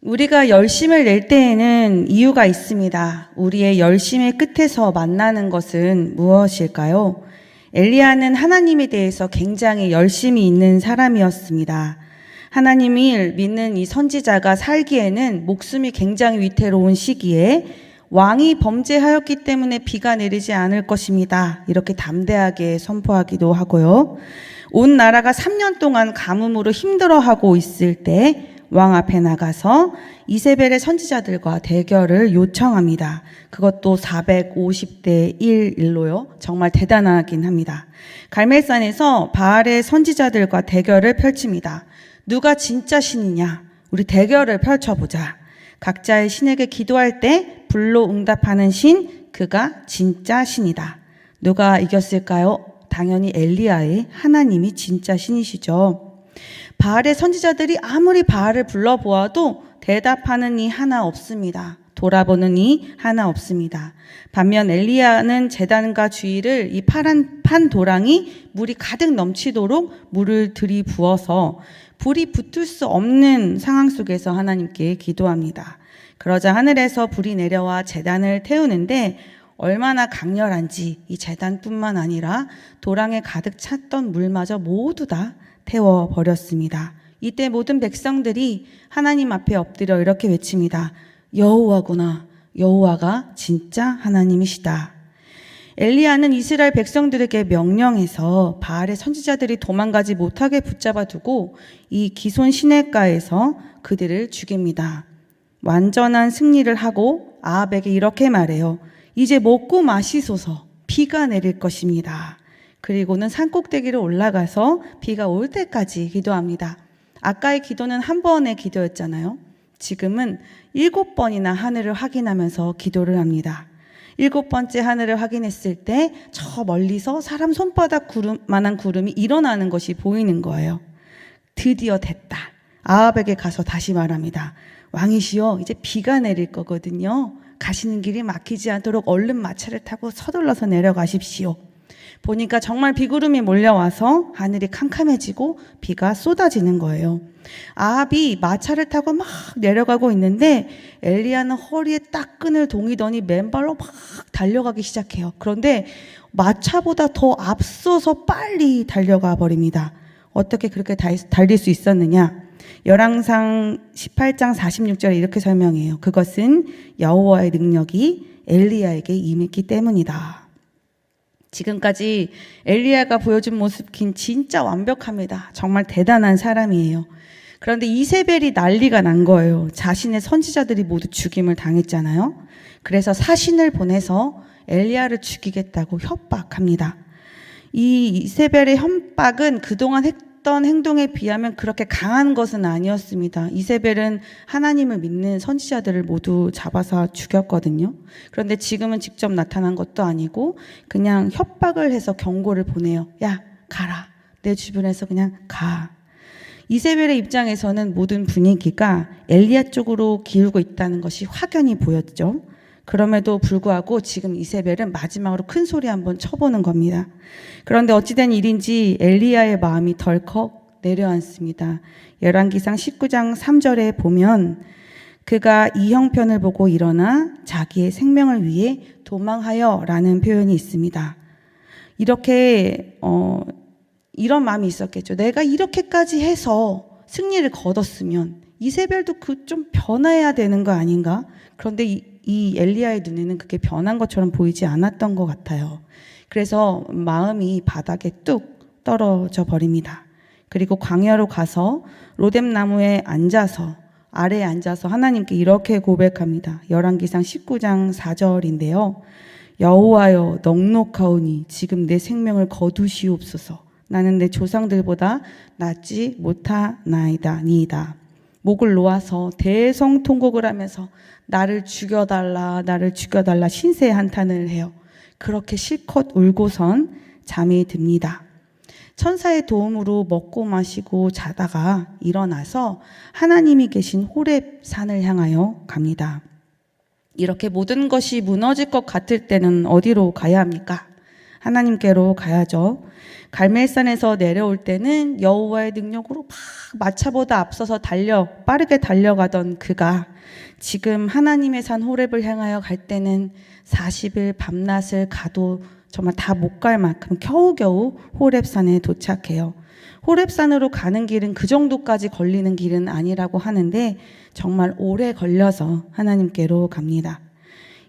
우리가 열심을 낼 때에는 이유가 있습니다. 우리의 열심의 끝에서 만나는 것은 무엇일까요? 엘리야는 하나님에 대해서 굉장히 열심히 있는 사람이었습니다. 하나님을 믿는 이 선지자가 살기에는 목숨이 굉장히 위태로운 시기에 왕이 범죄하였기 때문에 비가 내리지 않을 것입니다. 이렇게 담대하게 선포하기도 하고요. 온 나라가 3년 동안 가뭄으로 힘들어하고 있을 때 왕 앞에 나가서 이세벨의 선지자들과 대결을 요청합니다. 그것도 450대 1로요. 정말 대단하긴 합니다. 갈멜산에서 바알의 선지자들과 대결을 펼칩니다. 누가 진짜 신이냐? 우리 대결을 펼쳐보자. 각자의 신에게 기도할 때 불로 응답하는 신, 그가 진짜 신이다. 누가 이겼을까요? 당연히 엘리야의 하나님이 진짜 신이시죠. 바알의 선지자들이 아무리 바알을 불러보아도 대답하는 이 하나 없습니다. 돌아보는 이 하나 없습니다. 반면 엘리야는 제단과 주위를 이 파란 판 도랑이 물이 가득 넘치도록 물을 들이부어서 불이 붙을 수 없는 상황 속에서 하나님께 기도합니다. 그러자 하늘에서 불이 내려와 제단을 태우는데 얼마나 강렬한지 이 제단뿐만 아니라 도랑에 가득 찼던 물마저 모두 다 태워버렸습니다. 이때 모든 백성들이 하나님 앞에 엎드려 이렇게 외칩니다. 여호와구나. 여호와가 진짜 하나님이시다. 엘리야는 이스라엘 백성들에게 명령해서 바알의 선지자들이 도망가지 못하게 붙잡아 두고 이 기손 시내가에서 그들을 죽입니다. 완전한 승리를 하고 아합에게 이렇게 말해요. 이제 먹고 마시소서. 비가 내릴 것입니다. 그리고는 산꼭대기로 올라가서 비가 올 때까지 기도합니다. 아까의 기도는 한 번의 기도였잖아요. 지금은 7번이나 하늘을 확인하면서 기도를 합니다. 7번째 하늘을 확인했을 때 저 멀리서 사람 손바닥 만한 구름이 일어나는 것이 보이는 거예요. 드디어 됐다. 아합에게 가서 다시 말합니다. 왕이시여, 이제 비가 내릴 거거든요. 가시는 길이 막히지 않도록 얼른 마차를 타고 서둘러서 내려가십시오. 보니까 정말 비구름이 몰려와서 하늘이 캄캄해지고 비가 쏟아지는 거예요. 아합이 마차를 타고 막 내려가고 있는데 엘리야는 허리에 딱 끈을 동이더니 맨발로 막 달려가기 시작해요. 그런데 마차보다 더 앞서서 빨리 달려가 버립니다. 어떻게 그렇게 달릴 수 있었느냐? 열왕상 18장 46절에 이렇게 설명해요. 그것은 여호와의 능력이 엘리야에게 임했기 때문이다. 지금까지 엘리야가 보여준 모습 진짜 완벽합니다. 정말 대단한 사람이에요. 그런데 이세벨이 난리가 난 거예요. 자신의 선지자들이 모두 죽임을 당했잖아요. 그래서 사신을 보내서 엘리야를 죽이겠다고 협박합니다. 이 이세벨의 협박은 그동안 했던 행동에 비하면 그렇게 강한 것은 아니었습니다. 이세벨은 하나님을 믿는 선지자들을 모두 잡아서 죽였거든요. 그런데 지금은 직접 나타난 것도 아니고 그냥 협박을 해서 경고를 보내요. 야, 가라. 내 주변에서 그냥 가. 이세벨의 입장에서는 모든 분위기가 엘리야 쪽으로 기울고 있다는 것이 확연히 보였죠. 그럼에도 불구하고 지금 이세벨은 마지막으로 큰 소리 한번 쳐보는 겁니다. 그런데 어찌된 일인지 엘리야의 마음이 덜컥 내려앉습니다. 열왕기상 19장 3절에 보면 그가 이 형편을 보고 일어나 자기의 생명을 위해 도망하여 라는 표현이 있습니다. 이렇게 이런 마음이 있었겠죠. 내가 이렇게까지 해서 승리를 거뒀으면 이세벨도 그 좀 변해야 되는 거 아닌가? 그런데 이 엘리야의 눈에는 그게 변한 것처럼 보이지 않았던 것 같아요. 그래서 마음이 바닥에 뚝 떨어져 버립니다. 그리고 광야로 가서 로뎀나무에 앉아서 아래에 앉아서 하나님께 이렇게 고백합니다. 열왕기상 19장 4절인데요. 여호와여 넉넉하오니 지금 내 생명을 거두시옵소서. 나는 내 조상들보다 낫지 못하나이다 니이다. 목을 놓아서 대성통곡을 하면서 나를 죽여달라 나를 죽여달라 신세 한탄을 해요. 그렇게 실컷 울고선 잠이 듭니다. 천사의 도움으로 먹고 마시고 자다가 일어나서 하나님이 계신 호렙 산을 향하여 갑니다. 이렇게 모든 것이 무너질 것 같을 때는 어디로 가야 합니까? 하나님께로 가야죠. 갈멜산에서 내려올 때는 여호와의 능력으로 막 마차보다 앞서서 빠르게 달려가던 그가 지금 하나님의 산 호렙을 향하여 갈 때는 40일 밤낮을 가도 정말 다 못 갈 만큼 겨우겨우 호렙산에 도착해요. 호렙산으로 가는 길은 그 정도까지 걸리는 길은 아니라고 하는데 정말 오래 걸려서 하나님께로 갑니다.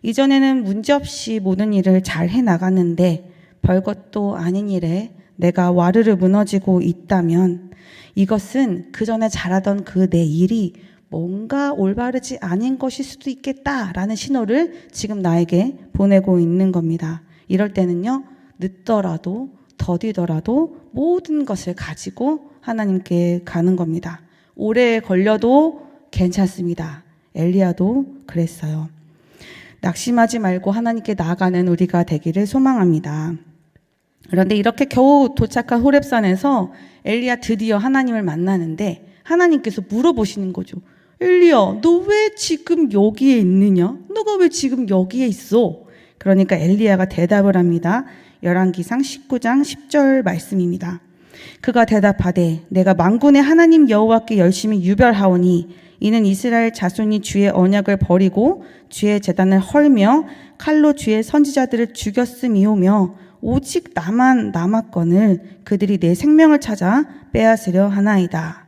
이전에는 문제없이 모든 일을 잘 해나갔는데 별것도 아닌 일에 내가 와르르 무너지고 있다면 이것은 그 전에 잘하던 그 내 일이 뭔가 올바르지 않은 것일 수도 있겠다라는 신호를 지금 나에게 보내고 있는 겁니다. 이럴 때는요, 늦더라도 더디더라도 모든 것을 가지고 하나님께 가는 겁니다. 오래 걸려도 괜찮습니다. 엘리야도 그랬어요. 낙심하지 말고 하나님께 나아가는 우리가 되기를 소망합니다. 그런데 이렇게 겨우 도착한 호렙산에서 엘리야 드디어 하나님을 만나는데 하나님께서 물어보시는 거죠. 엘리야, 너 왜 지금 여기에 있느냐? 너가 왜 지금 여기에 있어? 그러니까 엘리야가 대답을 합니다. 열왕기상 19장 10절 말씀입니다. 그가 대답하되 내가 만군의 하나님 여호와께 열심히 유별하오니 이는 이스라엘 자손이 주의 언약을 버리고 주의 제단을 헐며 칼로 주의 선지자들을 죽였음이오며 오직 나만 남았거늘 그들이 내 생명을 찾아 빼앗으려 하나이다.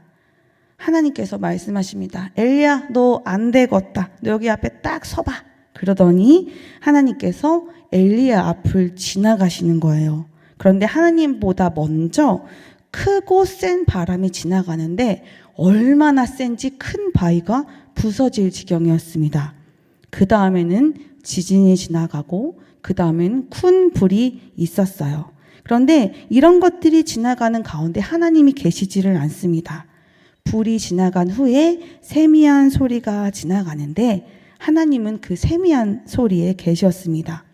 하나님께서 말씀하십니다. 엘리야, 너 안 되겠다. 너 여기 앞에 딱 서봐. 그러더니 하나님께서 엘리야 앞을 지나가시는 거예요. 그런데 하나님보다 먼저 크고 센 바람이 지나가는데 얼마나 센지 큰 바위가 부서질 지경이었습니다. 그 다음에는 지진이 지나가고 그 다음엔 큰 불이 있었어요. 그런데 이런 것들이 지나가는 가운데 하나님이 계시지를 않습니다. 불이 지나간 후에 세미한 소리가 지나가는데 하나님은 그 세미한 소리에 계셨습니다.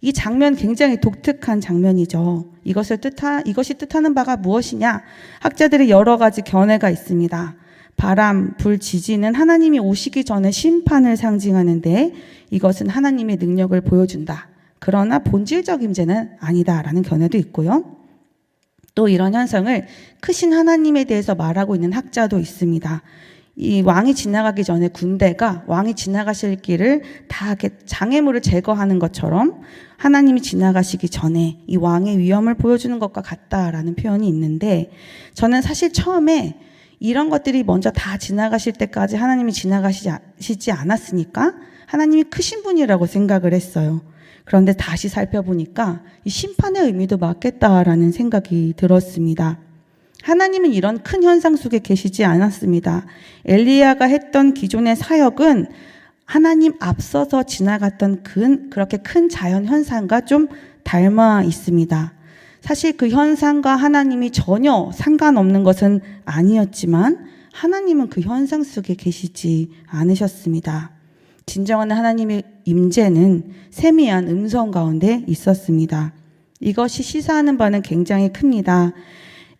이 장면 굉장히 독특한 장면이죠. 이것이 뜻하는 바가 무엇이냐? 학자들의 여러 가지 견해가 있습니다. 바람, 불, 지진은 하나님이 오시기 전에 심판을 상징하는데 이것은 하나님의 능력을 보여준다. 그러나 본질적 임재는 아니다라는 견해도 있고요. 또 이런 현상을 크신 하나님에 대해서 말하고 있는 학자도 있습니다. 이 왕이 지나가기 전에 군대가 왕이 지나가실 길을 다 장애물을 제거하는 것처럼 하나님이 지나가시기 전에 이 왕의 위엄을 보여주는 것과 같다라는 표현이 있는데 저는 사실 처음에 이런 것들이 먼저 다 지나가실 때까지 하나님이 지나가시지 않았으니까 하나님이 크신 분이라고 생각을 했어요. 그런데 다시 살펴보니까 이 심판의 의미도 맞겠다라는 생각이 들었습니다. 하나님은 이런 큰 현상 속에 계시지 않았습니다. 엘리야가 했던 기존의 사역은 하나님 앞서서 지나갔던 그렇게 큰 자연 현상과 좀 닮아 있습니다. 사실 그 현상과 하나님이 전혀 상관없는 것은 아니었지만 하나님은 그 현상 속에 계시지 않으셨습니다. 진정한 하나님의 임재는 세미한 음성 가운데 있었습니다. 이것이 시사하는 바는 굉장히 큽니다.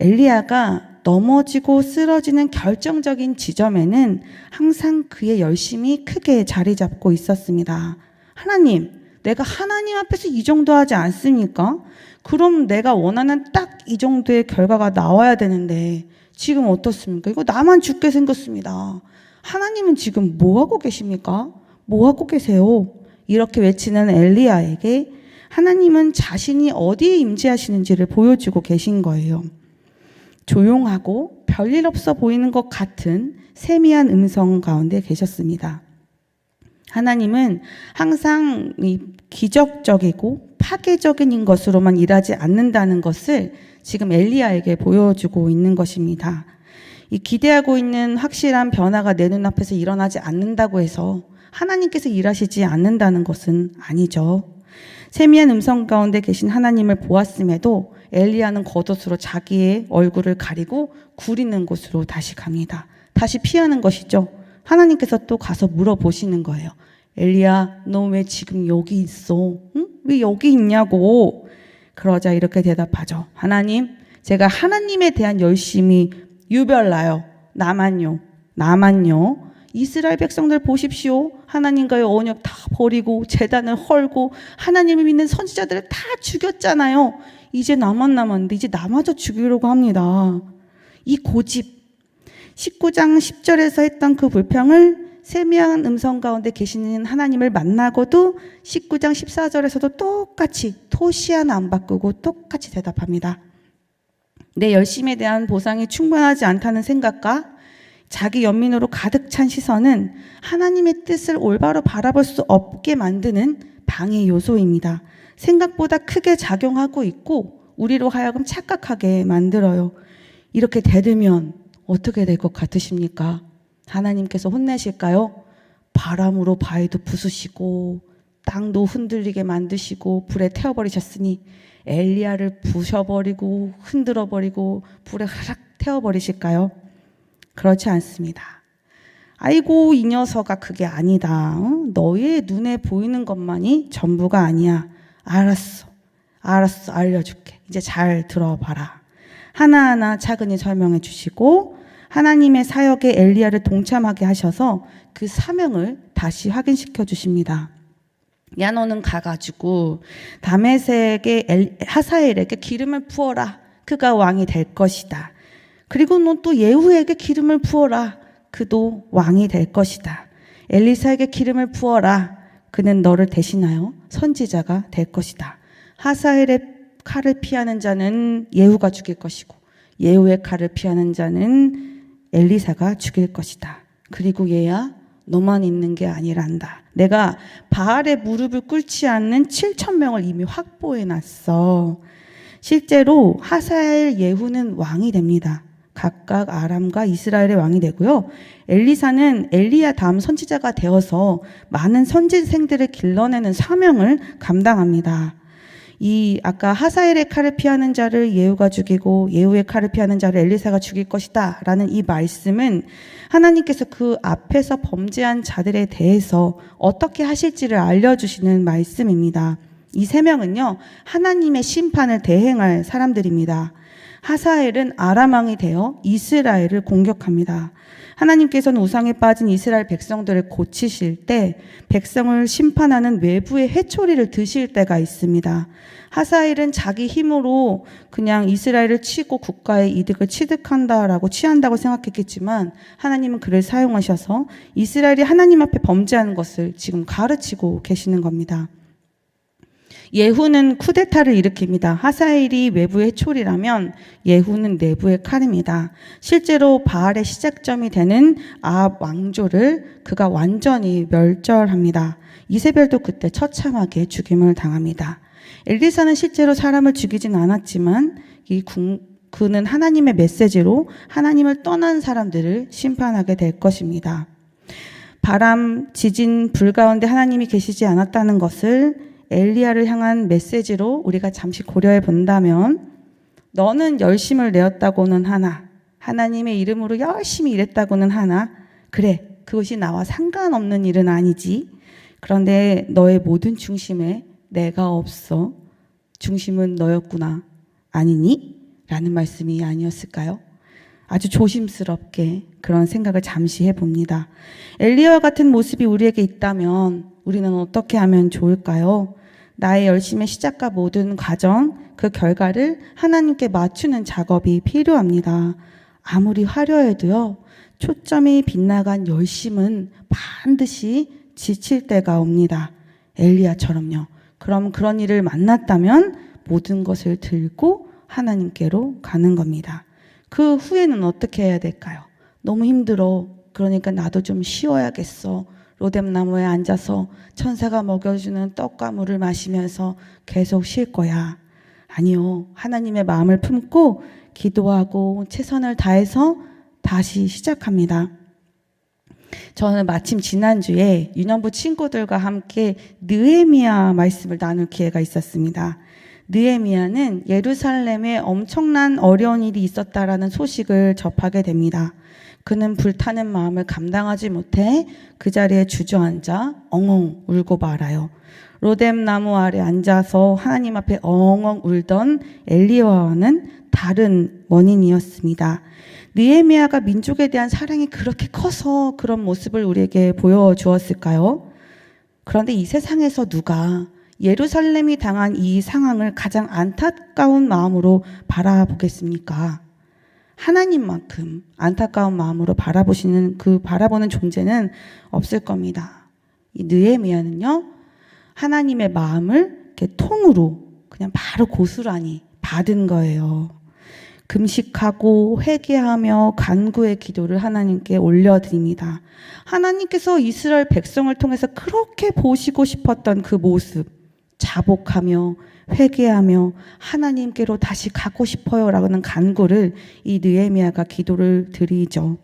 엘리야가 넘어지고 쓰러지는 결정적인 지점에는 항상 그의 열심이 크게 자리 잡고 있었습니다. 하나님, 내가 하나님 앞에서 이 정도 하지 않습니까? 그럼 내가 원하는 딱 이 정도의 결과가 나와야 되는데 지금 어떻습니까? 이거 나만 죽게 생겼습니다. 하나님은 지금 뭐 하고 계십니까? 뭐 하고 계세요? 이렇게 외치는 엘리야에게 하나님은 자신이 어디에 임재하시는지를 보여주고 계신 거예요. 조용하고 별일 없어 보이는 것 같은 세미한 음성 가운데 계셨습니다. 하나님은 항상 기적적이고 파괴적인 것으로만 일하지 않는다는 것을 지금 엘리야에게 보여주고 있는 것입니다. 이 기대하고 있는 확실한 변화가 내 눈앞에서 일어나지 않는다고 해서 하나님께서 일하시지 않는다는 것은 아니죠. 세미한 음성 가운데 계신 하나님을 보았음에도 엘리야는 겉옷으로 자기의 얼굴을 가리고 구리는 곳으로 다시 갑니다. 다시 피하는 것이죠. 하나님께서 또 가서 물어보시는 거예요. 엘리야, 너 왜 지금 여기 있어? 응? 왜 여기 있냐고. 그러자 이렇게 대답하죠. 하나님, 제가 하나님에 대한 열심이 유별나요. 나만요. 이스라엘 백성들 보십시오. 하나님과의 언약 다 버리고 제단을 헐고 하나님을 믿는 선지자들을 다 죽였잖아요. 이제 나만 남았는데 이제 나마저 죽이려고 합니다. 이 고집. 19장 10절에서 했던 그 불평을 세미한 음성 가운데 계시는 하나님을 만나고도 19장 14절에서도 똑같이 토시 하나 안 바꾸고 똑같이 대답합니다. 내 열심에 대한 보상이 충분하지 않다는 생각과 자기 연민으로 가득 찬 시선은 하나님의 뜻을 올바로 바라볼 수 없게 만드는 방해 요소입니다. 생각보다 크게 작용하고 있고 우리로 하여금 착각하게 만들어요. 이렇게 대들면 어떻게 될 것 같으십니까? 하나님께서 혼내실까요? 바람으로 바위도 부수시고 땅도 흔들리게 만드시고 불에 태워버리셨으니 엘리야를 부셔버리고 흔들어버리고 불에 하락 태워버리실까요? 그렇지 않습니다. 아이고 이 녀석아 그게 아니다. 너의 눈에 보이는 것만이 전부가 아니야. 알았어 알려줄게. 이제 잘 들어봐라. 하나하나 차근히 설명해 주시고 하나님의 사역에 엘리야를 동참하게 하셔서 그 사명을 다시 확인시켜 주십니다. 야 너는 가가지고 다메섹의 하사엘에게 기름을 부어라. 그가 왕이 될 것이다. 그리고 너 또 예후에게 기름을 부어라. 그도 왕이 될 것이다. 엘리사에게 기름을 부어라. 그는 너를 대신하여 선지자가 될 것이다. 하사엘의 칼을 피하는 자는 예후가 죽일 것이고 예후의 칼을 피하는 자는 엘리사가 죽일 것이다. 그리고 얘야 너만 있는 게 아니란다. 내가 바알의 무릎을 꿇지 않는 7,000명을 이미 확보해놨어. 실제로 하사엘 예후는 왕이 됩니다. 각각 아람과 이스라엘의 왕이 되고요. 엘리사는 엘리야 다음 선지자가 되어서 많은 선지생들을 길러내는 사명을 감당합니다. 이 아까 하사엘의 칼을 피하는 자를 예후가 죽이고 예후의 칼을 피하는 자를 엘리사가 죽일 것이다 라는 이 말씀은 하나님께서 그 앞에서 범죄한 자들에 대해서 어떻게 하실지를 알려주시는 말씀입니다. 이 세 명은요 하나님의 심판을 대행할 사람들입니다. 하사엘은 아람 왕이 되어 이스라엘을 공격합니다. 하나님께서는 우상에 빠진 이스라엘 백성들을 고치실 때 백성을 심판하는 외부의 회초리를 드실 때가 있습니다. 하사엘은 자기 힘으로 그냥 이스라엘을 치고 국가의 이득을 취한다고 생각했겠지만 하나님은 그를 사용하셔서 이스라엘이 하나님 앞에 범죄하는 것을 지금 가르치고 계시는 겁니다. 예후는 쿠데타를 일으킵니다. 하사엘이 외부의 회초리라면 예후는 내부의 칼입니다. 실제로 바알의 시작점이 되는 아합 왕조를 그가 완전히 멸절합니다. 이세벨도 그때 처참하게 죽임을 당합니다. 엘리사는 실제로 사람을 죽이진 않았지만 그는 하나님의 메시지로 하나님을 떠난 사람들을 심판하게 될 것입니다. 바람, 지진, 불 가운데 하나님이 계시지 않았다는 것을 엘리야를 향한 메시지로 우리가 잠시 고려해 본다면 너는 열심을 내었다고는 하나 하나님의 이름으로 열심히 일했다고는 하나 그래 그것이 나와 상관없는 일은 아니지. 그런데 너의 모든 중심에 내가 없어. 중심은 너였구나. 아니니? 라는 말씀이 아니었을까요? 아주 조심스럽게 그런 생각을 잠시 해봅니다. 엘리야와 같은 모습이 우리에게 있다면 우리는 어떻게 하면 좋을까요? 나의 열심의 시작과 모든 과정, 그 결과를 하나님께 맞추는 작업이 필요합니다. 아무리 화려해도요, 초점이 빗나간 열심은 반드시 지칠 때가 옵니다. 엘리야처럼요. 그럼 그런 일을 만났다면 모든 것을 들고 하나님께로 가는 겁니다. 그 후에는 어떻게 해야 될까요? 너무 힘들어. 그러니까 나도 좀 쉬어야겠어. 로뎀나무에 앉아서 천사가 먹여주는 떡과 물을 마시면서 계속 쉴 거야. 아니요. 하나님의 마음을 품고 기도하고 최선을 다해서 다시 시작합니다. 저는 마침 지난주에 유년부 친구들과 함께 느헤미야 말씀을 나눌 기회가 있었습니다. 느헤미야는 예루살렘에 엄청난 어려운 일이 있었다라는 소식을 접하게 됩니다. 그는 불타는 마음을 감당하지 못해 그 자리에 주저앉아 엉엉 울고 말아요. 로뎀 나무 아래 앉아서 하나님 앞에 엉엉 울던 엘리야와는 다른 원인이었습니다. 느헤미야가 민족에 대한 사랑이 그렇게 커서 그런 모습을 우리에게 보여주었을까요? 그런데 이 세상에서 누가 예루살렘이 당한 이 상황을 가장 안타까운 마음으로 바라보겠습니까? 하나님만큼 안타까운 마음으로 바라보는 존재는 없을 겁니다. 이 느헤미야는요, 하나님의 마음을 이렇게 통으로 그냥 바로 고스란히 받은 거예요. 금식하고 회개하며 간구의 기도를 하나님께 올려드립니다. 하나님께서 이스라엘 백성을 통해서 그렇게 보시고 싶었던 그 모습, 자복하며 회개하며 하나님께로 다시 가고 싶어요 라는 간구를 이 느헤미야가 기도를 드리죠.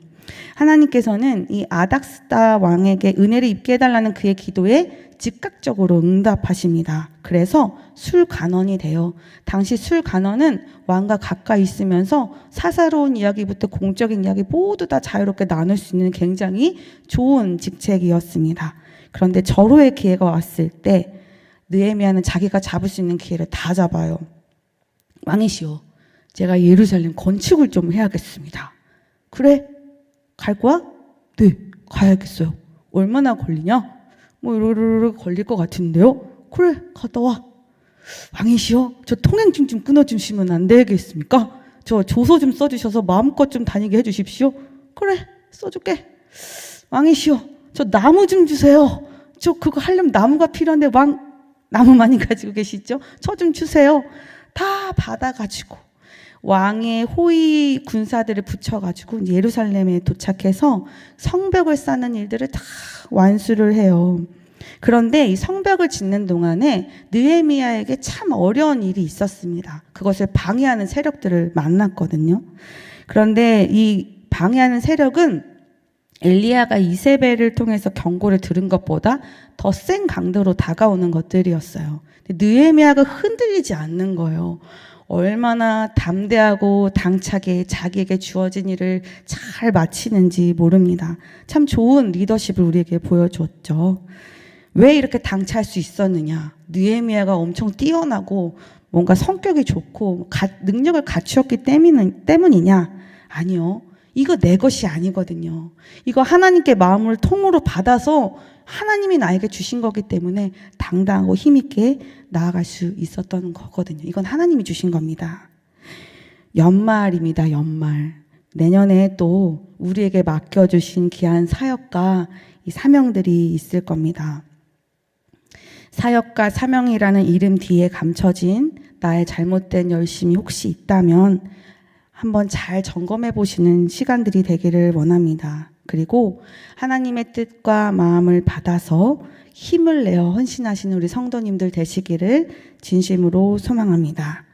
하나님께서는 이 아닥스다 왕에게 은혜를 입게 해달라는 그의 기도에 즉각적으로 응답하십니다. 그래서 술간언이 돼요. 당시 술간언은 왕과 가까이 있으면서 사사로운 이야기부터 공적인 이야기 모두 다 자유롭게 나눌 수 있는 굉장히 좋은 직책이었습니다. 그런데 절호의 기회가 왔을 때 느헤미야는 자기가 잡을 수 있는 기회를 다 잡아요. 왕이시여, 제가 예루살렘 건축을 좀 해야겠습니다. 그래? 갈 거야? 네, 가야겠어요. 얼마나 걸리냐? 이러르르 걸릴 것 같은데요? 그래, 갔다 와. 왕이시여, 저 통행증 좀 끊어주시면 안 되겠습니까? 저 조서 좀 써주셔서 마음껏 좀 다니게 해주십시오. 그래, 써줄게. 왕이시여, 저 나무 좀 주세요. 저 그거 하려면 나무가 필요한데 왕 나무 많이 가지고 계시죠? 저 좀 주세요. 다 받아가지고 왕의 호위 군사들을 붙여가지고 예루살렘에 도착해서 성벽을 쌓는 일들을 다 완수를 해요. 그런데 이 성벽을 짓는 동안에 느헤미야에게 참 어려운 일이 있었습니다. 그것을 방해하는 세력들을 만났거든요. 그런데 이 방해하는 세력은 엘리야가 이세벨을 통해서 경고를 들은 것보다 더 센 강도로 다가오는 것들이었어요. 느헤미야가 흔들리지 않는 거예요. 얼마나 담대하고 당차게 자기에게 주어진 일을 잘 마치는지 모릅니다. 참 좋은 리더십을 우리에게 보여줬죠. 왜 이렇게 당차할 수 있었느냐? 느헤미야가 엄청 뛰어나고 뭔가 성격이 좋고 능력을 갖추었기 때문이냐? 아니요. 이거 내 것이 아니거든요. 이거 하나님께 마음을 통으로 받아서 하나님이 나에게 주신 거기 때문에 당당하고 힘있게 나아갈 수 있었던 거거든요. 이건 하나님이 주신 겁니다. 연말입니다. 연말. 내년에 또 우리에게 맡겨주신 귀한 사역과 이 사명들이 있을 겁니다. 사역과 사명이라는 이름 뒤에 감춰진 나의 잘못된 열심이 혹시 있다면 한번 잘 점검해 보시는 시간들이 되기를 원합니다. 그리고 하나님의 뜻과 마음을 받아서 힘을 내어 헌신하시는 우리 성도님들 되시기를 진심으로 소망합니다.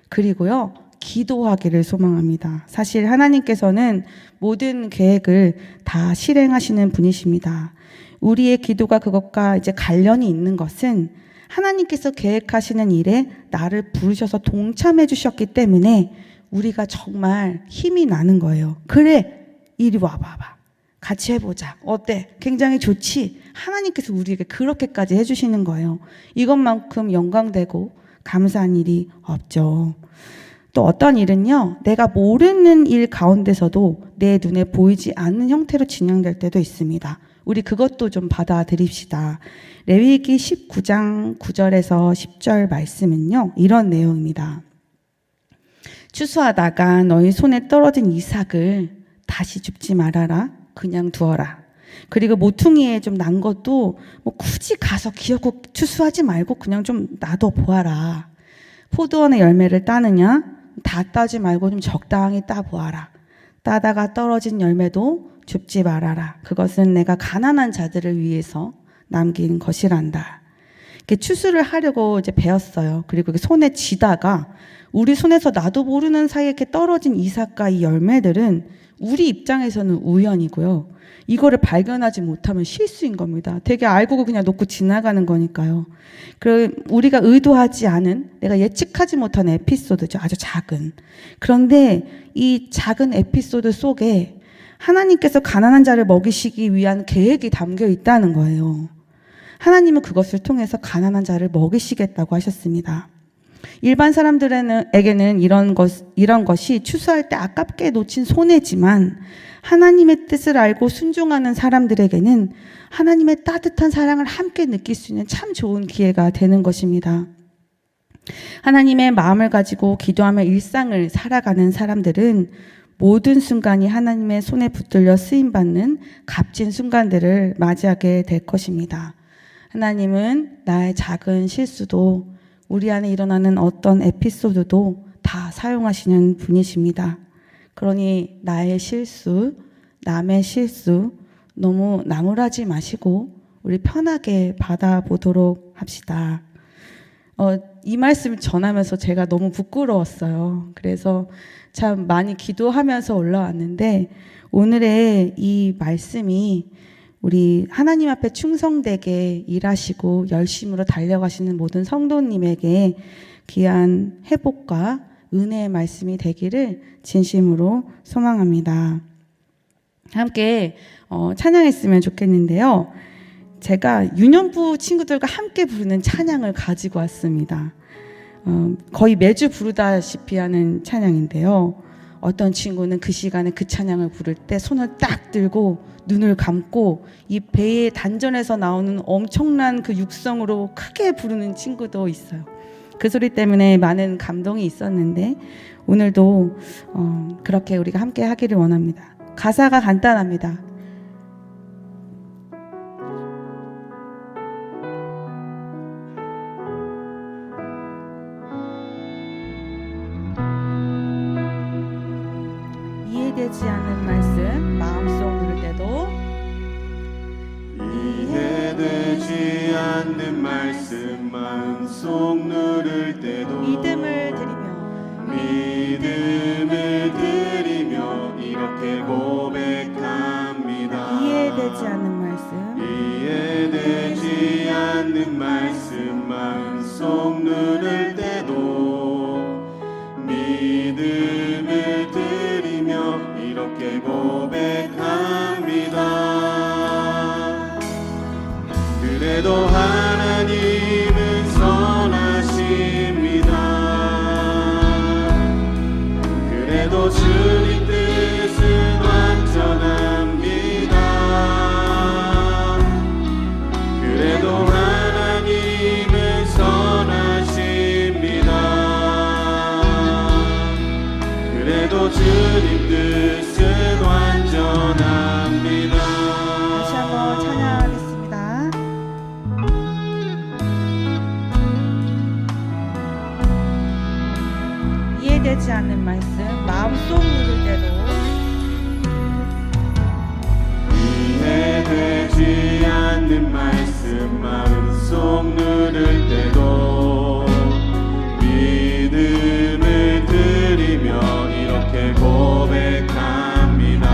그리고요, 기도하기를 소망합니다. 사실 하나님께서는 모든 계획을 다 실행하시는 분이십니다. 우리의 기도가 그것과 이제 관련이 있는 것은 하나님께서 계획하시는 일에 나를 부르셔서 동참해 주셨기 때문에 우리가 정말 힘이 나는 거예요. 그래, 이리 와봐봐. 같이 해보자. 어때? 굉장히 좋지? 하나님께서 우리에게 그렇게까지 해주시는 거예요. 이것만큼 영광되고 감사한 일이 없죠. 또 어떤 일은요, 내가 모르는 일 가운데서도 내 눈에 보이지 않는 형태로 진행될 때도 있습니다. 우리 그것도 좀 받아들입시다. 레위기 19장 9절에서 10절 말씀은요, 이런 내용입니다. 추수하다가 너희 손에 떨어진 이삭을 다시 줍지 말아라. 그냥 두어라. 그리고 모퉁이에 좀 난 것도 뭐 굳이 가서 기어코 추수하지 말고 그냥 좀 놔둬 보아라. 포도원의 열매를 따느냐? 다 따지 말고 좀 적당히 따 보아라. 따다가 떨어진 열매도 줍지 말아라. 그것은 내가 가난한 자들을 위해서 남긴 것이란다. 이렇게 추수를 하려고 이제 배웠어요. 그리고 손에 쥐다가 우리 손에서 나도 모르는 사이에 이렇게 떨어진 이삭과 이 열매들은 우리 입장에서는 우연이고요. 이거를 발견하지 못하면 실수인 겁니다. 되게 알고 그냥 놓고 지나가는 거니까요. 우리가 의도하지 않은, 내가 예측하지 못한 에피소드죠. 아주 작은. 그런데 이 작은 에피소드 속에 하나님께서 가난한 자를 먹이시기 위한 계획이 담겨 있다는 거예요. 하나님은 그것을 통해서 가난한 자를 먹이시겠다고 하셨습니다. 일반 사람들에게는 이런 것이 추수할 때 아깝게 놓친 손해지만 하나님의 뜻을 알고 순종하는 사람들에게는 하나님의 따뜻한 사랑을 함께 느낄 수 있는 참 좋은 기회가 되는 것입니다. 하나님의 마음을 가지고 기도하며 일상을 살아가는 사람들은 모든 순간이 하나님의 손에 붙들려 쓰임받는 값진 순간들을 맞이하게 될 것입니다. 하나님은 나의 작은 실수도 우리 안에 일어나는 어떤 에피소드도 다 사용하시는 분이십니다. 그러니 나의 실수, 남의 실수 너무 나무라지 마시고 우리 편하게 받아보도록 합시다. 이 말씀을 전하면서 제가 너무 부끄러웠어요. 그래서 참 많이 기도하면서 올라왔는데 오늘의 이 말씀이 우리 하나님 앞에 충성되게 일하시고 열심으로 달려가시는 모든 성도님에게 귀한 회복과 은혜의 말씀이 되기를 진심으로 소망합니다. 함께 찬양했으면 좋겠는데요. 제가 유년부 친구들과 함께 부르는 찬양을 가지고 왔습니다. 거의 매주 부르다시피 하는 찬양인데요. 어떤 친구는 그 시간에 그 찬양을 부를 때 손을 딱 들고 눈을 감고 이 배의 단전에서 나오는 엄청난 그 육성으로 크게 부르는 친구도 있어요. 그 소리 때문에 많은 감동이 있었는데 오늘도 그렇게 우리가 함께 하기를 원합니다. 가사가 간단합니다. 이해되지 않는 말씀 마음속 누를 때도 이해되지 않는 말씀 마음속 누를 때도 믿음을 드리며 이렇게 고백합니다. 이해되지 않는 말씀 이해되지 않는 말씀 마음속 누를 때도 믿음을 드리며 이렇게 고백합니다. 그래도 하나님은 선하십니다. 그래도 주님 뜻은 완전합니다. 그래도 하나님은 선하십니다. 그래도 주님 뜻은 완전합니다. 다시 한번 찬양하겠습니다. 이해되지 않는 말씀 마음속 누를 때도 이해되지 않는 말씀 마음속 누를 때도 믿음을 드리며 이렇게 고백합니다.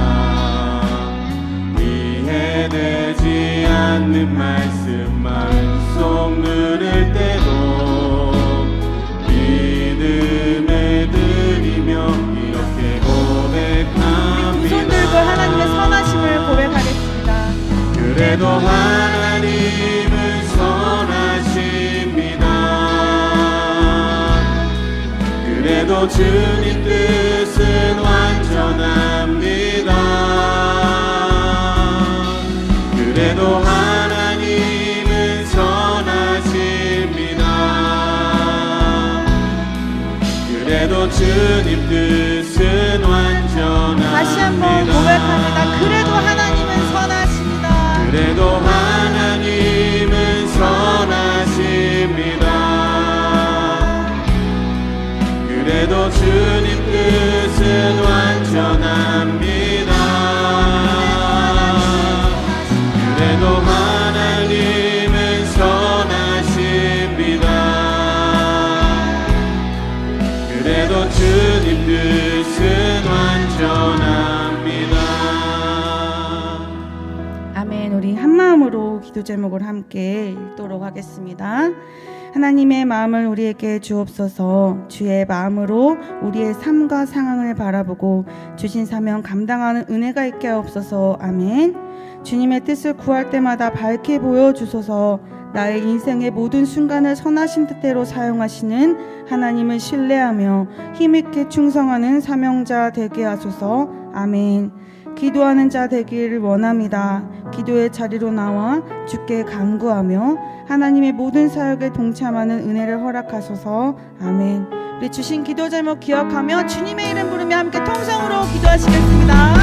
이해되지 않는 말씀 마음속 누를 때도 믿음을 드리며 이렇게 고백합니다. 우리 두 손 들고 하나님의 선하심을 고백하겠습니다. 그래도 하나님은 선하십니다. 그래도 주님 뜻은 완전합니다. 그래도 하나님은 선하십니다. 그래도 주님 뜻은 완전합니다. 다시 한번 고백합니다. 그래도 하나님은 선하십니다. 그래도 하나님은 선하십니다. 그래도 주님 뜻은 완전합니다. 그래도 하나님은 선하십니다. 그래도 주님 뜻은 완전합니다. 아멘. 우리 한 마음으로 기도 제목을 함께 읽도록 하겠습니다. 하나님의 마음을 우리에게 주옵소서. 주의 마음으로 우리의 삶과 상황을 바라보고 주신 사명 감당하는 은혜가 있게 하옵소서. 아멘. 주님의 뜻을 구할 때마다 밝게 보여주소서. 나의 인생의 모든 순간을 선하신 뜻대로 사용하시는 하나님을 신뢰하며 힘있게 충성하는 사명자 되게 하소서. 아멘. 기도하는 자 되기를 원합니다. 기도의 자리로 나와 주께 간구하며 하나님의 모든 사역에 동참하는 은혜를 허락하소서. 아멘. 우리 주신 기도 제목 기억하며 주님의 이름 부르며 함께 통성으로 기도하시겠습니다.